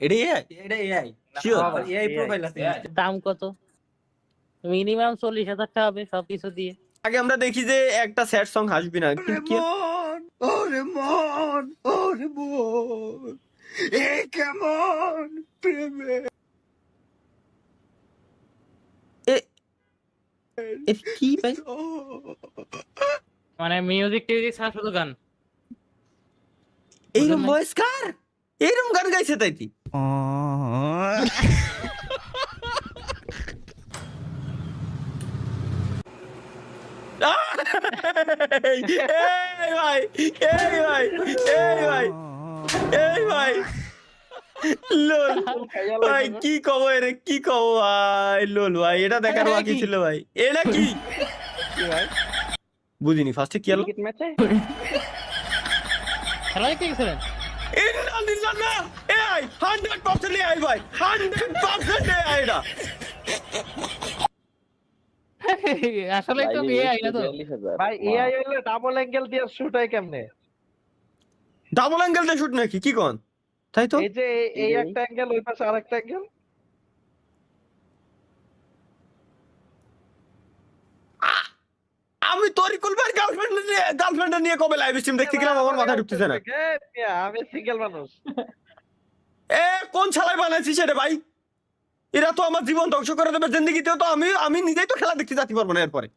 এটা এআই? এটা AI sure? AI profile আছে দাম কত? মিনিমাম 40,000 টাকা হবে সবকিছু দিয়ে। আগে আমরা দেখি যে একটা স্যাড সং হাসবি না, কিন্তু কি ওরে মন এ কেমন প্রেমে এ কি ভাই? মানে মিউজিক টিউজিক ছাড়া শুধু গান। এইরকম ভয়েস কার? এইরকম গান গাইছে তাই কি? এই ভাই, এই ভাই, এই ভাই, এই ভাই, লোল ভাই, কি কব রে, কি কব ভাই, লোল ভাই, এটা দেখার বাকি ছিল ভাই। এটা কি বুঝিনি ফার্স্টে কি হলো? খেলায় কি গেছিলেন? AI 100% AI ভাই, 100% AI এটা। আসলে তো এআই না তো ভাই এআই হইলে ডাবল অ্যাঙ্গেল দিয়ে শুট হয় কেমনে? ডাবল অ্যাঙ্গেল দিয়ে শুট নাকি? কি কোন? তাই তো। এই যে এই একটা অ্যাঙ্গেল ওই পাশে আরেকটা অ্যাঙ্গেল। আমি তরিকুল ভাই গার্লফ্রেন্ড নিয়ে কবে লাইভ স্ট্রিম দেখতে গেলাম, আমার মাথা ঢুকতেছে না। আমি সিঙ্গেল মানুষ। এ কোন ছালাই বানাইছিস রে ভাই? এরা তো আমার জীবন ধ্বংস করে দেবে জিন্দেগিতেও। তো আমি নিজেই তো খেলা দেখতে যেতে পারবো না এরপরে।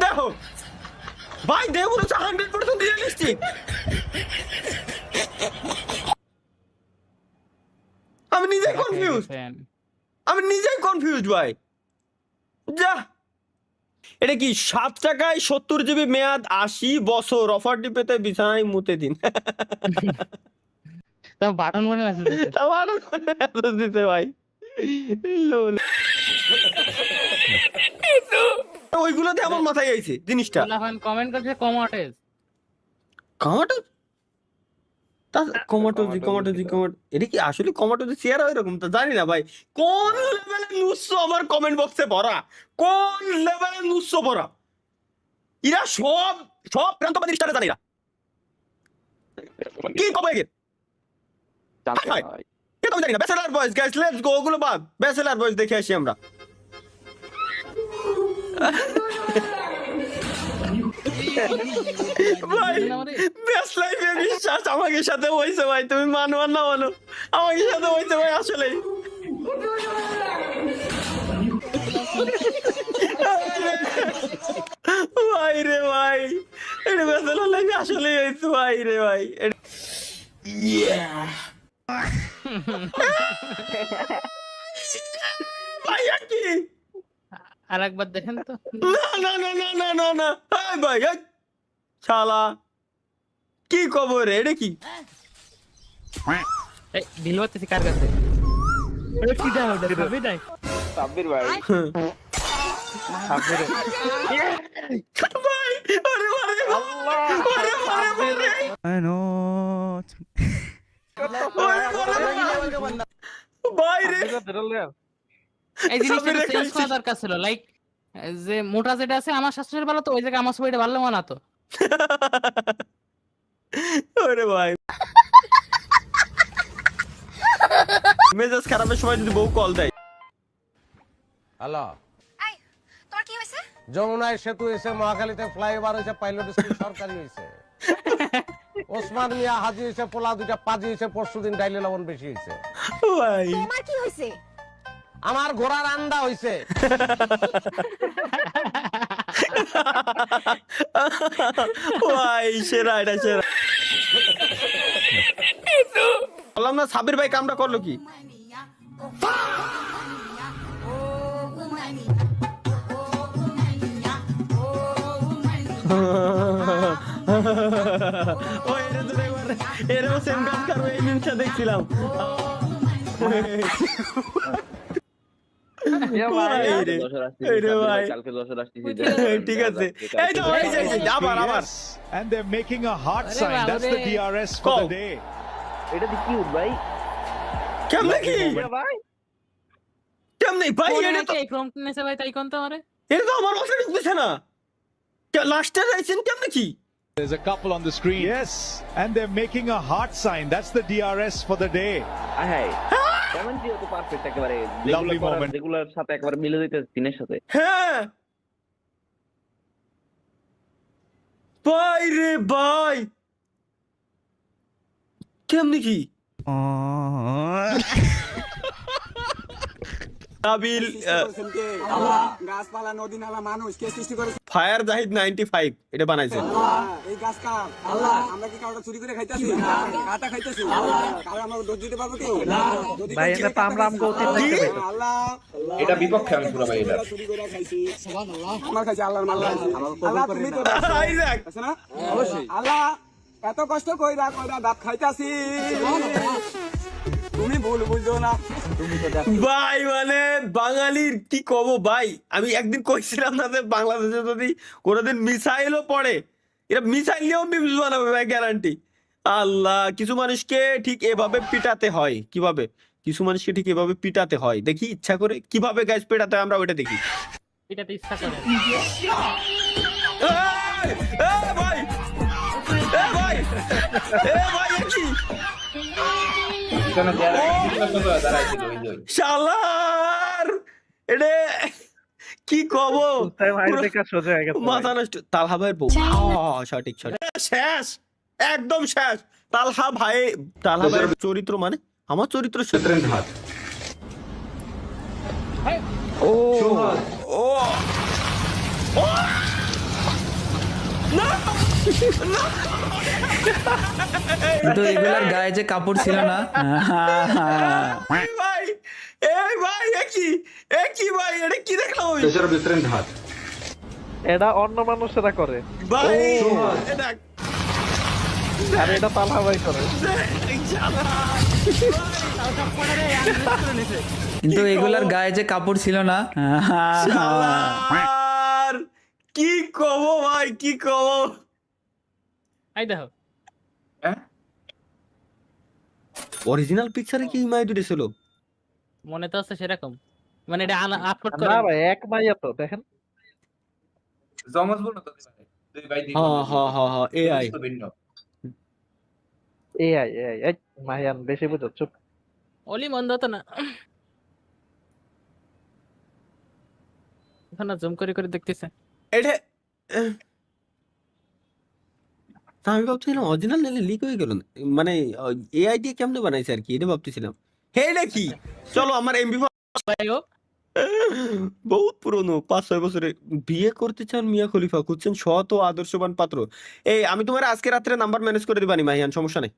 দেখো ভাই, দেখো 100% রিয়েলিস্টিক। আমি নিজেই কনফিউজ ভাই। যা, এটা কি 7 টাকায় 70 জিবি মেয়াদ 80 বছর অফারটি পেতে বিছানায় মুতে দিন। তো বাটন মনে আছে আমার দিতে ভাই, লোল। ওইগুলোতে আমার মাথায় আইছে জিনিসটা। কমেন্ট করছে কমাটেজ এটা কি আসলে কমাটোজি শেয়ার হয় এরকম? তো জানি না ভাই, কোন লেভেলের নুসো আমার কমেন্ট বক্সে ভরা, কোন লেভেলের নুসো ভরা। এরা সব প্রান্তবাদী স্টারে জানি না কি কবে গেল আমি জানি না। Bachelor boys guys, let's go. ওগুলো বাদ, ব্যাচেলার বয়েজ দেখে আসি আমরা। ভাই বেস্ট লাইফে বিশ্বাস আমাকে সাথে হইছে ভাই, তুমি মানো আর না মানো, আমাকে সাথে হইছে ভাই আসলেই। ভাই রে ভাই, এটা ব্যাচেলার লাইফে আসলেই হইছে ভাই রে ভাই। ভাইয়া কি আরেকবার দেখেন তো। না ভাই, শালা কি খবর? এটা কি বিল বাড়তেছি কার কাছে? কি দাও খাবি নাই? সাব্বির ভাই। সাব্বির ভাই, আরে আরে আল্লাহ I know ভাই রে, এই জিনিসটা চেঞ্জ করা দরকার ছিল। লাইক যে মোটা যেটা আছে আমার শাশুড়ির ভালো, তো ওই জায়গায় আমার সবাইটা ভালো মানাতো। ওরে ভাই, মেজাজ খারাপের সময় যদি বউ কল দেয়। হ্যালো, এই তোর কি হইছে? যমুনায় সেতু হয়েছে, মহাখালীতে ফ্লাইওভার হয়েছে, পাইলট স্কুল সরকারি হয়েছে, ওসমান মিয়া হাজি হয়েছে, পোলা দুইটা পাজি হয়েছে, পরশুদিন ডাইলে লবণ বেশি হয়েছে। ভাই তোমার কি হইছে? আমার ঘোড়ার আন্ডা হয়েছে। ভাই সেরা, এটা সেরা। বললাম না সাবির ভাই কামটা করলো কি? এরকম সেম কাজ করবো এই জিনিসটা দেখছিলাম। ঠিক আছে, এই তো আবার and they're making a heart sign. That's the DRS for the day. এটা দি কিউট ভাই। কেমনে কি ভাই কেমনে ভাই? এটা তো এই প্রম্পট নেছে ভাই, তাই কোন তো আমারে এটা তো আমার মাথায় ঢুকতেছে না। লাস্টে যাইছেন কেমনে কি? There's a couple on the screen. Yes, and they're making a heart sign. That's the DRS for the day. হ্যাঁ কমেন্ট দিয়ে তো পারফেক্ট একেবারে Lovely moment. যেগুলোর সাথে একেবারে মিলে যেতেছে দিনের সাথে। হ্যাঁ ভাই রে ভাই, কেমনে কি? নাবিল গাছপালা নদী নালা মানুষ কে সৃষ্টি করেছে? ফায়ার জাহিদ 95 এটা বানাইছে। এই গাছ কার? আল্লাহ। আমরা কি কাউকে চুরি করে খাইতাছি? কাটা খাইতাছি? কারণ আমরা দোষ দিতে পারবো কেউ? ভাই এটা তো আমরা আমগো অতীত দেখতে পাই। আল্লাহ এটা বিপক্ষে আমি পুরো ভাই এটা চুরি করে খাইছি। সুবহানাল্লাহ। আমার খাইছি আল্লাহর মাল খাইছি। আল্লাহ তুমি তো আইজাক আছে না? অবশ্যই। আল্লাহ এত কষ্ট কইরা দাঁত খাইতাছি। তুমি ভুল বুঝছো না। ভাই মানে বাঙালির কি কব ভাই, আমি একদিন কইছিলাম না যে বাংলাদেশে যদি কোনোদিন মিসাইলও পড়ে এরা মিসাইল নিয়েও মিমস বানাবে ভাই, গ্যারান্টি। আল্লাহ, কিছু মানুষকে ঠিক এভাবে পিটাতে হয়। কিভাবে কিছু মানুষকে ঠিক এভাবে পিটাতে হয় দেখি ইচ্ছা করে, কিভাবে গাইস পিটাতে হয় আমরা ওইটা দেখি। এটাতে ইচ্ছা করে। এই, এই ভাই, এই ভাই, এই ভাই এ কি শালার, এটা কি কব, তাই ভাই দেখা সোজা হয়ে গেছে। মাথা নষ্ট। তালহা ভাইয়ের বউ, সঠিক সঠিক, শেষ, একদম শেষ। তালহা ভাইয়ের চরিত্র মানে আমার চরিত্র ও ও ও না কিন্তু এগুলার গায়ে যে কাপড় ছিল না। ভাই এই ভাই এ কি ভাই, এটা কি দেখলাম আমি? এটা অন্য মানুষেরা করে ভাই এটা আর এটা তালহা ভাই করে। কিন্তু এগুলার গায়ে যে কাপড় ছিল না। শালার, কি কব ভাই, কি কব। এই দেখো অরিজিনাল পিকচারে কি মাই দুটো ছিল? মনে তো আছে সেরকম, মানে এটা আপলোড না করে। ভাই এক মাইয়া তো দেখেন। জমজ বলো তো দুই ভাই হ্যাঁ এআই এআই এই মাহিয়ান বেশি বুঝো, চুপ। ওলি মন্দ তো না, এখন জুম করে করে দেখতেছে। এটা আমি ভাবছিলাম অরিজিনাল নালে লিক হয়ে গেল, মানে এআই দিয়ে কেমনে বানাইছে আর কি, এটা ভাবতেছিলাম। হে এটা কি, চলো আমার এমবি বহুত পুরনো, 5-6 বছরে। বিয়ে করতে চান মিয়া খলিফা, খুঁজছেন সৎ ও আদর্শবান পাত্র। এই আমি তোমার আজকে রাত্রে নাম্বার ম্যানেজ করে দিবানি মাহিয়ান, সমস্যা নেই।